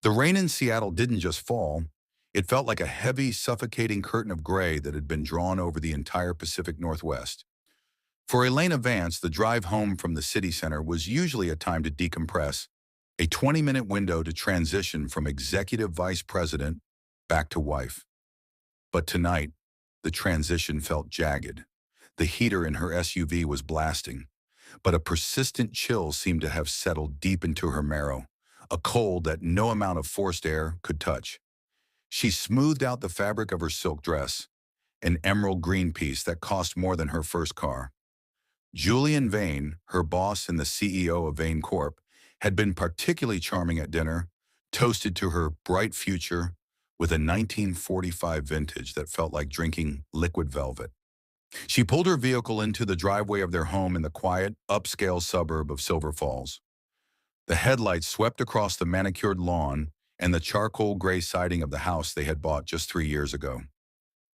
The rain in Seattle didn't just fall. It felt like a heavy, suffocating curtain of gray that had been drawn over the entire Pacific Northwest. For Elena Vance, the drive home from the city center was usually a time to decompress, a 20-minute window to transition from executive vice president back to wife. But tonight, the transition felt jagged. The heater in her SUV was blasting, but a persistent chill seemed to have settled deep into her marrow, a cold that no amount of forced air could touch. She smoothed out the fabric of her silk dress, an emerald green piece that cost more than her first car. Julian Vane, her boss and the CEO of Vane Corp, had been particularly charming at dinner, toasted to her bright future with a 1945 vintage that felt like drinking liquid velvet. She pulled her vehicle into the driveway of their home in the quiet, upscale suburb of Silver Falls. The headlights swept across the manicured lawn and the charcoal gray siding of the house they had bought just 3 years ago.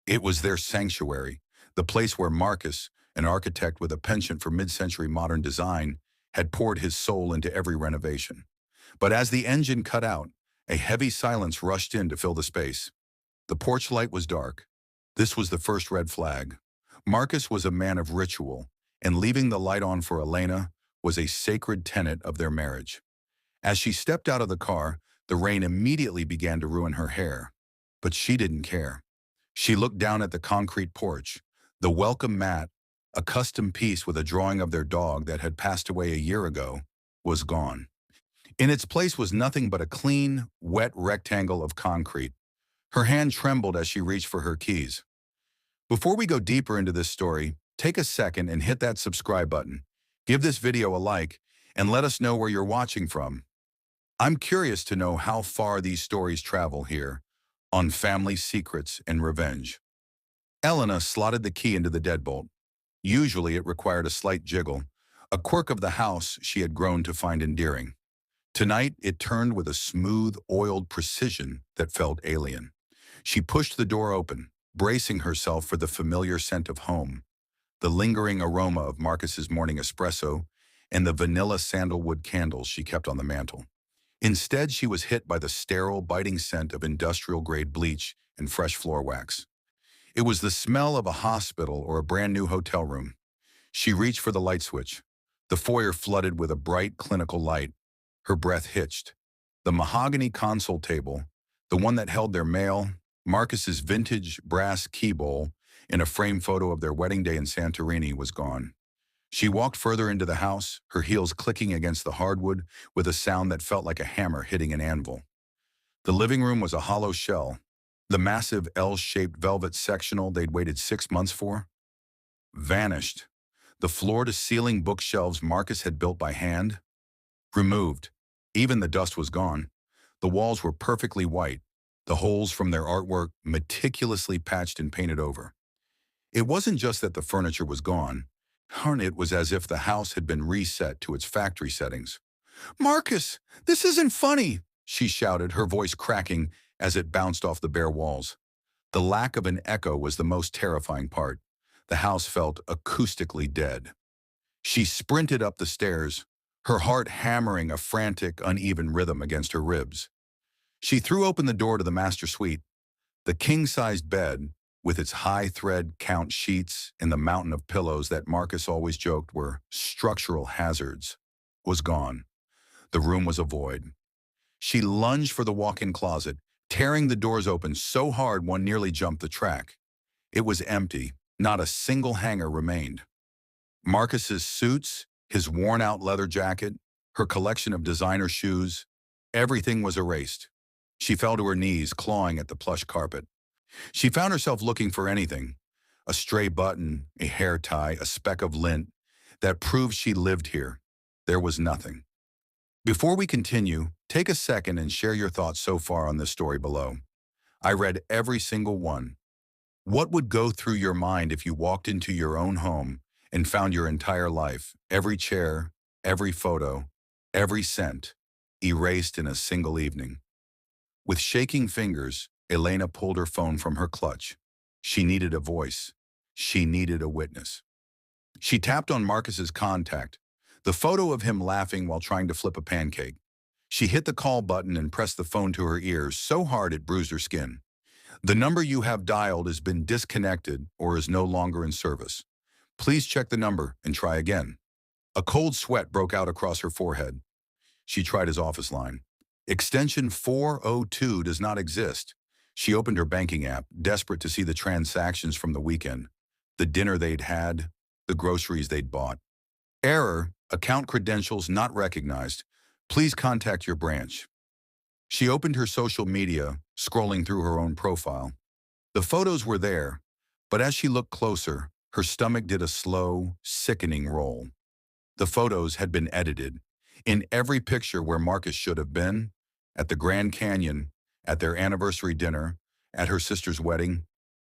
It was their sanctuary, the place where Marcus, an architect with a penchant for mid-century modern design, had poured his soul into every renovation. But as the engine cut out, a heavy silence rushed in to fill the space. The porch light was dark. This was the first red flag. Marcus was a man of ritual, and leaving the light on for Elena was a sacred tenet of their marriage. As she stepped out of the car, the rain immediately began to ruin her hair. But she didn't care. She looked down at the concrete porch. The welcome mat, a custom piece with a drawing of their dog that had passed away a year ago, was gone. In its place was nothing but a clean, wet rectangle of concrete. Her hand trembled as she reached for her keys. Before we go deeper into this story, take a second and hit that subscribe button. Give this video a like, and let us know where you're watching from. I'm curious to know how far these stories travel here on Family Secrets and Revenge. Elena slotted the key into the deadbolt. Usually it required a slight jiggle, a quirk of the house she had grown to find endearing. Tonight, it turned with a smooth, oiled precision that felt alien. She pushed the door open, bracing herself for the familiar scent of home, the lingering aroma of Marcus's morning espresso, and the vanilla sandalwood candles she kept on the mantel. Instead, she was hit by the sterile, biting scent of industrial-grade bleach and fresh floor wax. It was the smell of a hospital or a brand-new hotel room. She reached for the light switch. The foyer flooded with a bright, clinical light. Her breath hitched. The mahogany console table, the one that held their mail, Marcus's vintage brass key bowl, and a framed photo of their wedding day in Santorini, was gone. She walked further into the house, her heels clicking against the hardwood with a sound that felt like a hammer hitting an anvil. The living room was a hollow shell. The massive L-shaped velvet sectional they'd waited 6 months for vanished. The floor-to-ceiling bookshelves Marcus had built by hand, removed. Even the dust was gone. The walls were perfectly white, the holes from their artwork meticulously patched and painted over. It wasn't just that the furniture was gone. It was as if the house had been reset to its factory settings. "Marcus, this isn't funny," she shouted, her voice cracking as it bounced off the bare walls. The lack of an echo was the most terrifying part. The house felt acoustically dead. She sprinted up the stairs, her heart hammering a frantic, uneven rhythm against her ribs. She threw open the door to the master suite. The king-sized bed, with its high-thread count sheets and the mountain of pillows that Marcus always joked were structural hazards, was gone. The room was a void. She lunged for the walk-in closet, tearing the doors open so hard one nearly jumped the track. It was empty. Not a single hanger remained. Marcus's suits, his worn-out leather jacket, her collection of designer shoes, everything was erased. She fell to her knees, clawing at the plush carpet. She found herself looking for anything, a stray button, a hair tie, a speck of lint, that proved she lived here. There was nothing. Before we continue, take a second and share your thoughts so far on this story below. I read every single one. What would go through your mind if you walked into your own home and found your entire life, every chair, every photo, every scent, erased in a single evening? With shaking fingers, Elena pulled her phone from her clutch. She needed a voice. She needed a witness. She tapped on Marcus's contact, the photo of him laughing while trying to flip a pancake. She hit the call button and pressed the phone to her ears so hard it bruised her skin. The number you have dialed has been disconnected or is no longer in service. Please check the number and try again. A cold sweat broke out across her forehead. She tried his office line. Extension 402 does not exist. She opened her banking app, desperate to see the transactions from the weekend. The dinner they'd had, the groceries they'd bought. Error, account credentials not recognized. Please contact your branch. She opened her social media, scrolling through her own profile. The photos were there, but as she looked closer, her stomach did a slow, sickening roll. The photos had been edited. In every picture where Marcus should have been, at the Grand Canyon, at their anniversary dinner, at her sister's wedding,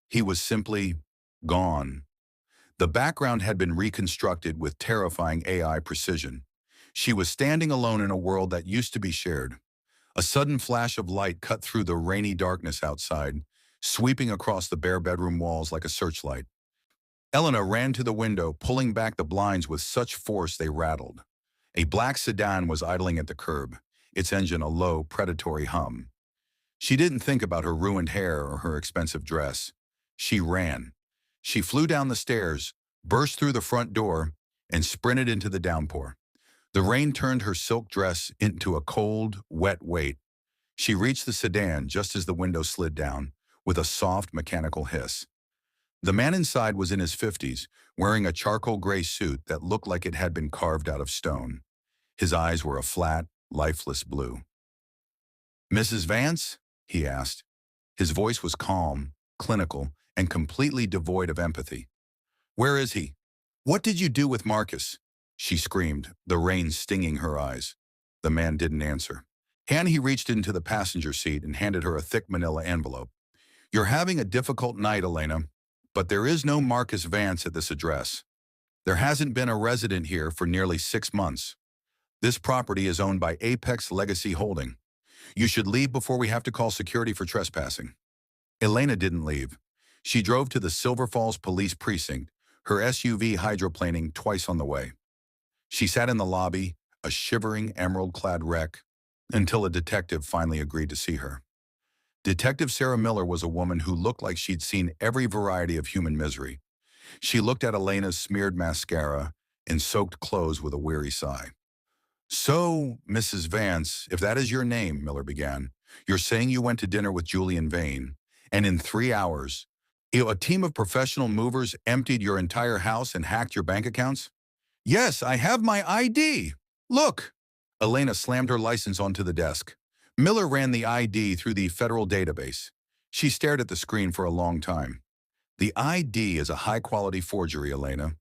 he was simply gone. The background had been reconstructed with terrifying AI precision. She was standing alone in a world that used to be shared. A sudden flash of light cut through the rainy darkness outside, sweeping across the bare bedroom walls like a searchlight. Elena ran to the window, pulling back the blinds with such force they rattled. A black sedan was idling at the curb, its engine a low, predatory hum. She didn't think about her ruined hair or her expensive dress. She ran. She flew down the stairs, burst through the front door, and sprinted into the downpour. The rain turned her silk dress into a cold, wet weight. She reached the sedan just as the window slid down, with a soft, mechanical hiss. The man inside was in his 50s, wearing a charcoal gray suit that looked like it had been carved out of stone. His eyes were a flat, lifeless blue. "Mrs. Vance?" he asked. His voice was calm, clinical, and completely devoid of empathy. "Where is he? What did you do with Marcus?" She screamed, the rain stinging her eyes. The man didn't answer. He reached into the passenger seat and handed her a thick manila envelope. "You're having a difficult night, Elena, but there is no Marcus Vance at this address. There hasn't been a resident here for nearly 6 months. This property is owned by Apex Legacy Holding. You should leave before we have to call security for trespassing." Elena didn't leave. She drove to the Silver Falls Police Precinct, her SUV hydroplaning twice on the way. She sat in the lobby, a shivering, emerald-clad wreck, until a detective finally agreed to see her. Detective Sarah Miller was a woman who looked like she'd seen every variety of human misery. She looked at Elena's smeared mascara and soaked clothes with a weary sigh. "So, Mrs. Vance, if that is your name," Miller began, "you're saying you went to dinner with Julian Vane, and in 3 hours, a team of professional movers emptied your entire house and hacked your bank accounts?" "Yes, I have my ID. Look." Elena slammed her license onto the desk. Miller ran the ID through the federal database. She stared at the screen for a long time. "The ID is a high-quality forgery, Elena.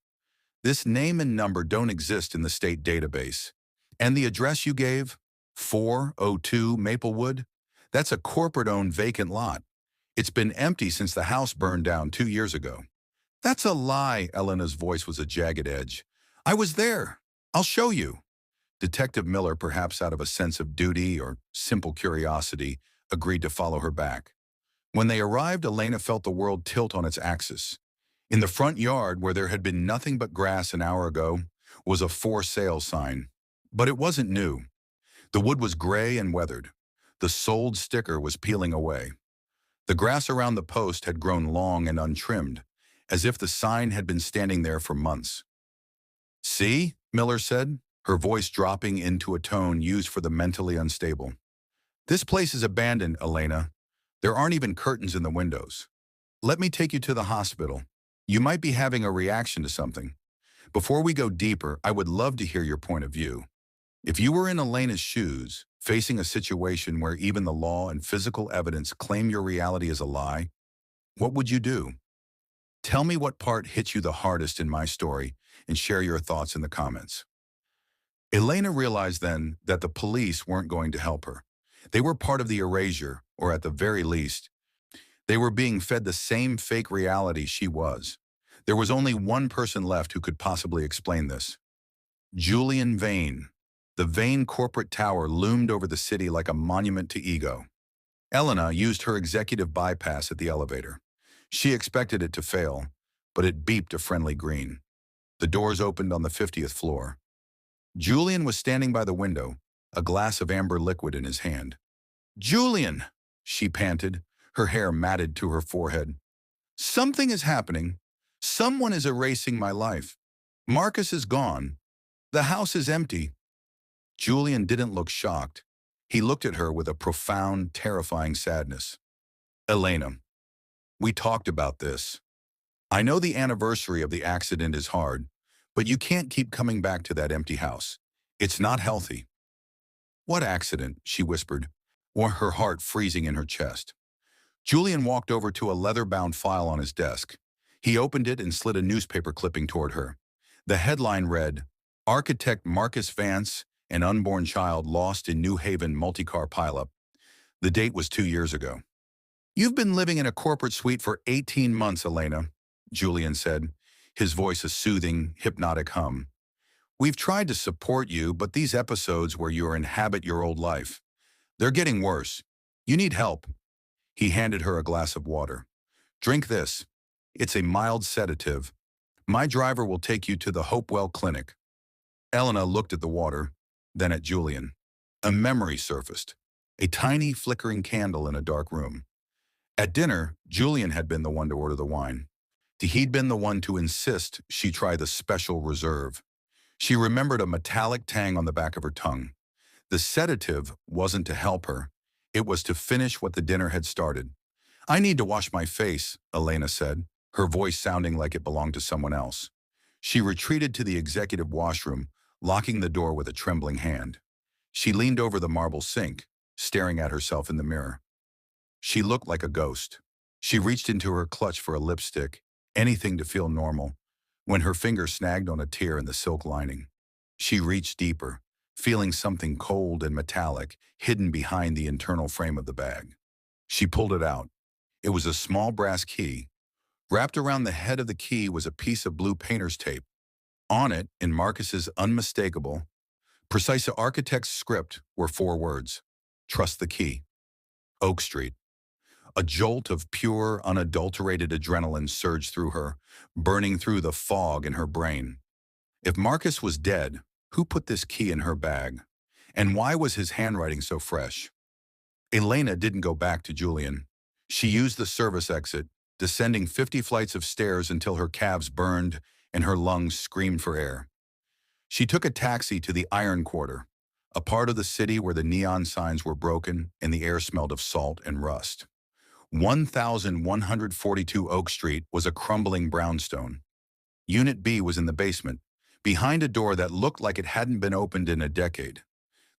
This name and number don't exist in the state database. And the address you gave, 402 Maplewood, that's a corporate-owned vacant lot. It's been empty since the house burned down 2 years ago." "That's a lie." Elena's voice was a jagged edge. "I was there. I'll show you." Detective Miller, perhaps out of a sense of duty or simple curiosity, agreed to follow her back. When they arrived, Elena felt the world tilt on its axis. In the front yard, where there had been nothing but grass an hour ago, was a "for sale" sign. But it wasn't new. The wood was gray and weathered. The "sold" sticker was peeling away. The grass around the post had grown long and untrimmed, as if the sign had been standing there for months. "See?" Miller said, her voice dropping into a tone used for the mentally unstable. "This place is abandoned, Elena. There aren't even curtains in the windows. Let me take you to the hospital. You might be having a reaction to something. Before we go deeper, I would love to hear your point of view. If you were in Elena's shoes, facing a situation where even the law and physical evidence claim your reality is a lie, what would you do? Tell me what part hit you the hardest in my story and share your thoughts in the comments." Elena realized then that the police weren't going to help her. They were part of the erasure, or at the very least, they were being fed the same fake reality she was. There was only one person left who could possibly explain this. Julian Vane. The Vane corporate tower loomed over the city like a monument to ego. Elena used her executive bypass at the elevator. She expected it to fail, but it beeped a friendly green. The doors opened on the 50th floor. Julian was standing by the window, a glass of amber liquid in his hand. "Julian," she panted, her hair matted to her forehead. "Something is happening. Someone is erasing my life. Marcus is gone. The house is empty." Julian didn't look shocked. He looked at her with a profound, terrifying sadness. "Elena, we talked about this. I know the anniversary of the accident is hard, but you can't keep coming back to that empty house. It's not healthy." "What accident?" she whispered, or her heart freezing in her chest. Julian walked over to a leather-bound file on his desk. He opened it and slid a newspaper clipping toward her. The headline read, "Architect Marcus Vance, an unborn child lost in New Haven multi-car pileup." The date was 2 years ago. "You've been living in a corporate suite for 18 months, Elena," Julian said, his voice a soothing, hypnotic hum. "We've tried to support you, but these episodes where you inhabit your old life, they're getting worse. You need help." He handed her a glass of water. "Drink this. It's a mild sedative. My driver will take you to the Hopewell Clinic." Elena looked at the water, then at Julian. A memory surfaced. A tiny, flickering candle in a dark room. At dinner, Julian had been the one to order the wine. He'd been the one to insist she try the special reserve. She remembered a metallic tang on the back of her tongue. The sedative wasn't to help her. It was to finish what the dinner had started. "I need to wash my face," Elena said, her voice sounding like it belonged to someone else. She retreated to the executive washroom, locking the door with a trembling hand. She leaned over the marble sink, staring at herself in the mirror. She looked like a ghost. She reached into her clutch for a lipstick, anything to feel normal, when her finger snagged on a tear in the silk lining. She reached deeper, feeling something cold and metallic hidden behind the internal frame of the bag. She pulled it out. It was a small brass key. Wrapped around the head of the key was a piece of blue painter's tape. On it, in Marcus's unmistakable, precise architect's script, were 4 words. "Trust the key." Oak Street. A jolt of pure, unadulterated adrenaline surged through her, burning through the fog in her brain. If Marcus was dead, who put this key in her bag? And why was his handwriting so fresh? Elena didn't go back to Julian. She used the service exit, descending 50 flights of stairs until her calves burned and her lungs screamed for air. She took a taxi to the Iron Quarter, a part of the city where the neon signs were broken and the air smelled of salt and rust. 1142 Oak Street was a crumbling brownstone. Unit B was in the basement, behind a door that looked like it hadn't been opened in a decade.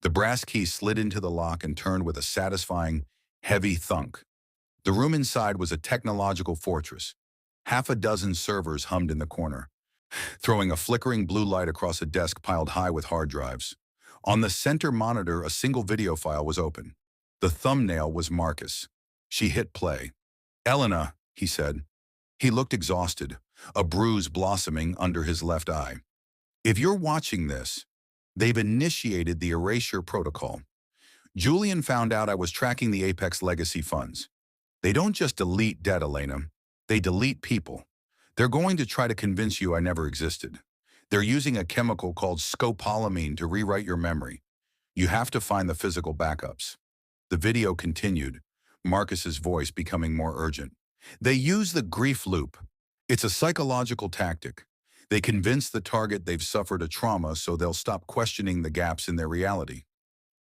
The brass key slid into the lock and turned with a satisfying, heavy thunk. The room inside was a technological fortress. Half a dozen servers hummed in the corner, throwing a flickering blue light across a desk piled high with hard drives. On the center monitor, a single video file was open. The thumbnail was Marcus. She hit play. "Elena," he said. He looked exhausted, a bruise blossoming under his left eye. "If you're watching this, they've initiated the Erasure protocol. Julian found out I was tracking the Apex legacy funds. They don't just delete debt, Elena. They delete people. They're going to try to convince you I never existed. They're using a chemical called scopolamine to rewrite your memory. You have to find the physical backups." The video continued, Marcus's voice becoming more urgent. "They use the grief loop. It's a psychological tactic. They convince the target they've suffered a trauma so they'll stop questioning the gaps in their reality.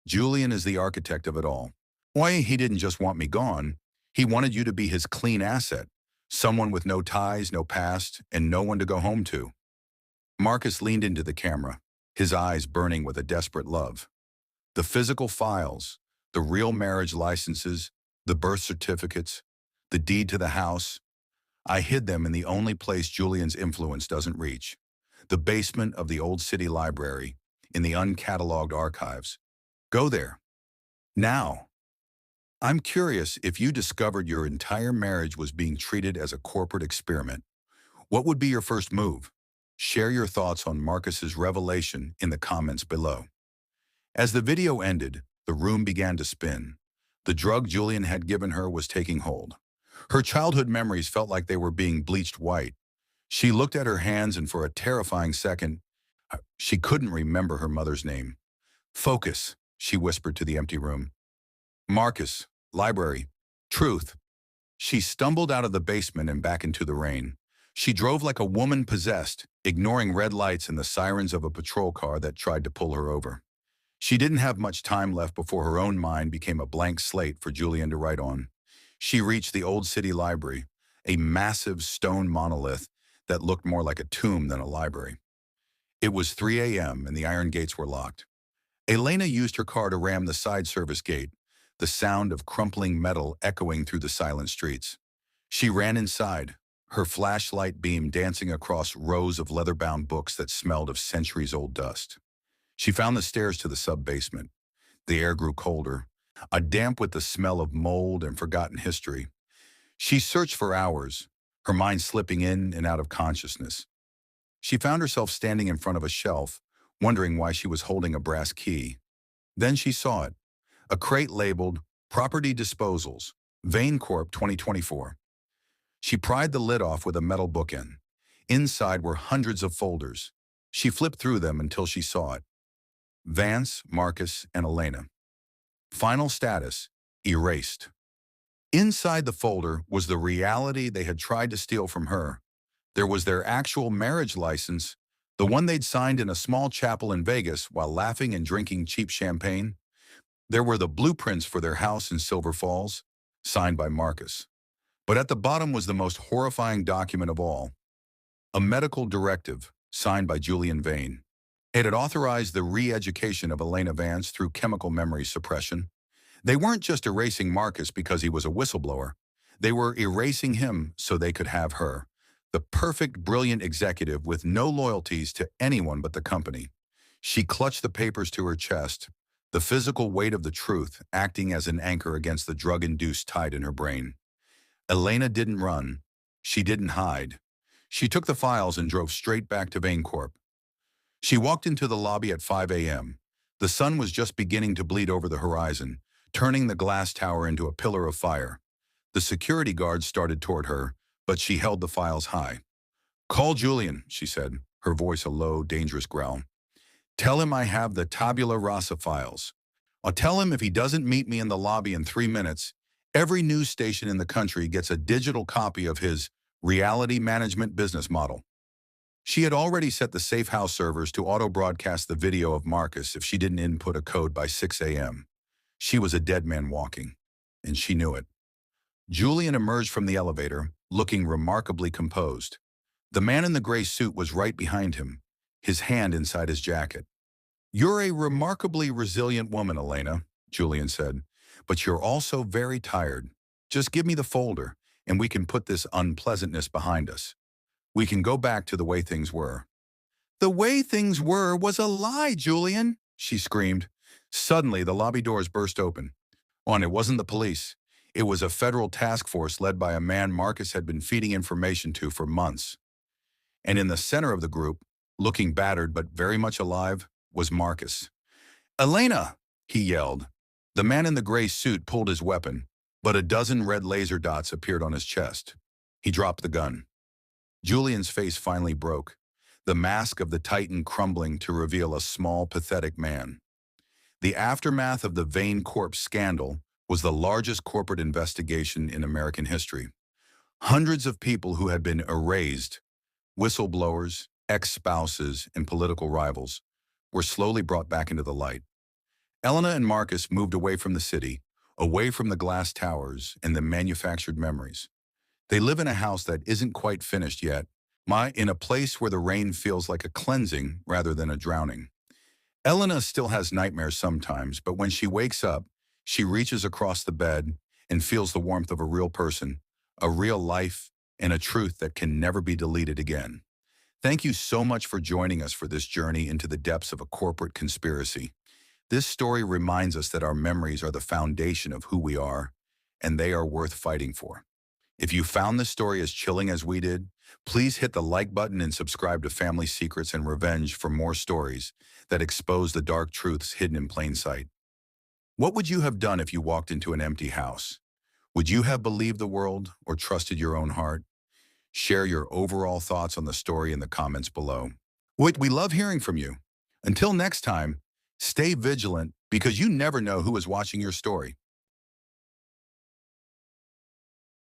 Julian is the architect of it all. Why, he didn't just want me gone. He wanted you to be his clean asset, someone with no ties, no past, and no one to go home to." Marcus leaned into the camera, his eyes burning with a desperate love. "The physical files, the real marriage licenses, the birth certificates, the deed to the house, I hid them in the only place Julian's influence doesn't reach, the basement of the old city library, in the uncatalogued archives. Go there. Now. I'm curious, if you discovered your entire marriage was being treated as a corporate experiment, what would be your first move? Share your thoughts on Marcus's revelation in the comments below." As the video ended, the room began to spin. The drug Julian had given her was taking hold. Her childhood memories felt like they were being bleached white. She looked at her hands and for a terrifying second, she couldn't remember her mother's name. "Focus," she whispered to the empty room. Marcus, library, truth. She stumbled out of the basement and back into the rain. She drove like a woman possessed, ignoring red lights and the sirens of a patrol car that tried to pull her over. She didn't have much time left before her own mind became a blank slate for Julian to write on. She reached the old city library, a massive stone monolith that looked more like a tomb than a library. It was 3 a.m. and the iron gates were locked. Elena used her car to ram the side service gate, the sound of crumpling metal echoing through the silent streets. She ran inside, her flashlight beam dancing across rows of leather-bound books that smelled of centuries-old dust. She found the stairs to the sub-basement. The air grew colder, a damp with the smell of mold and forgotten history. She searched for hours, her mind slipping in and out of consciousness. She found herself standing in front of a shelf, wondering why she was holding a brass key. Then she saw it, a crate labeled Property Disposals, Vane Corp 2024. She pried the lid off with a metal bookend. Inside were hundreds of folders. She flipped through them until she saw it. Vance, Marcus, and Elena. Final status, erased. Inside the folder was the reality they had tried to steal from her. There was their actual marriage license, the one they'd signed in a small chapel in Vegas while laughing and drinking cheap champagne. There were the blueprints for their house in Silver Falls, signed by Marcus. But at the bottom was the most horrifying document of all, a medical directive signed by Julian Vane. It had authorized the re-education of Elena Vance through chemical memory suppression. They weren't just erasing Marcus because he was a whistleblower. They were erasing him so they could have her, the perfect, brilliant executive with no loyalties to anyone but the company. She clutched the papers to her chest, the physical weight of the truth acting as an anchor against the drug-induced tide in her brain. Elena didn't run. She didn't hide. She took the files and drove straight back to Vane Corp. She walked into the lobby at 5 a.m. The sun was just beginning to bleed over the horizon, turning the glass tower into a pillar of fire. The security guards started toward her, but she held the files high. "Call Julian," she said, her voice a low, dangerous growl. "Tell him I have the tabula rasa files. I'll tell him if he doesn't meet me in the lobby in 3 minutes, every news station in the country gets a digital copy of his reality management business model." She had already set the safe house servers to auto-broadcast the video of Marcus if she didn't input a code by 6 a.m. She was a dead man walking, and she knew it. Julian emerged from the elevator, looking remarkably composed. The man in the gray suit was right behind him, his hand inside his jacket. "You're a remarkably resilient woman, Elena," Julian said, "but you're also very tired. Just give me the folder, and we can put this unpleasantness behind us. We can go back to the way things were." "The way things were was a lie, Julian," she screamed. Suddenly, the lobby doors burst open. And it wasn't the police. It was a federal task force led by a man Marcus had been feeding information to for months. And in the center of the group, looking battered but very much alive, was Marcus. "Elena!" he yelled. The man in the gray suit pulled his weapon, but a dozen red laser dots appeared on his chest. He dropped the gun. Julian's face finally broke, the mask of the Titan crumbling to reveal a small, pathetic man. The aftermath of the Vane Corp scandal was the largest corporate investigation in American history. Hundreds of people who had been erased, whistleblowers, ex-spouses, and political rivals, were slowly brought back into the light. Elena and Marcus moved away from the city, away from the glass towers and the manufactured memories. They live in a house that isn't quite finished yet, in a place where the rain feels like a cleansing rather than a drowning. Elena still has nightmares sometimes, but when she wakes up, she reaches across the bed and feels the warmth of a real person, a real life, and a truth that can never be deleted again. Thank you so much for joining us for this journey into the depths of a corporate conspiracy. This story reminds us that our memories are the foundation of who we are, and they are worth fighting for. If you found this story as chilling as we did, please hit the like button and subscribe to Family Secrets and Revenge for more stories that expose the dark truths hidden in plain sight. What would you have done if you walked into an empty house? Would you have believed the world or trusted your own heart? Share your overall thoughts on the story in the comments below. We love hearing from you. Until next time, stay vigilant because you never know who is watching your story.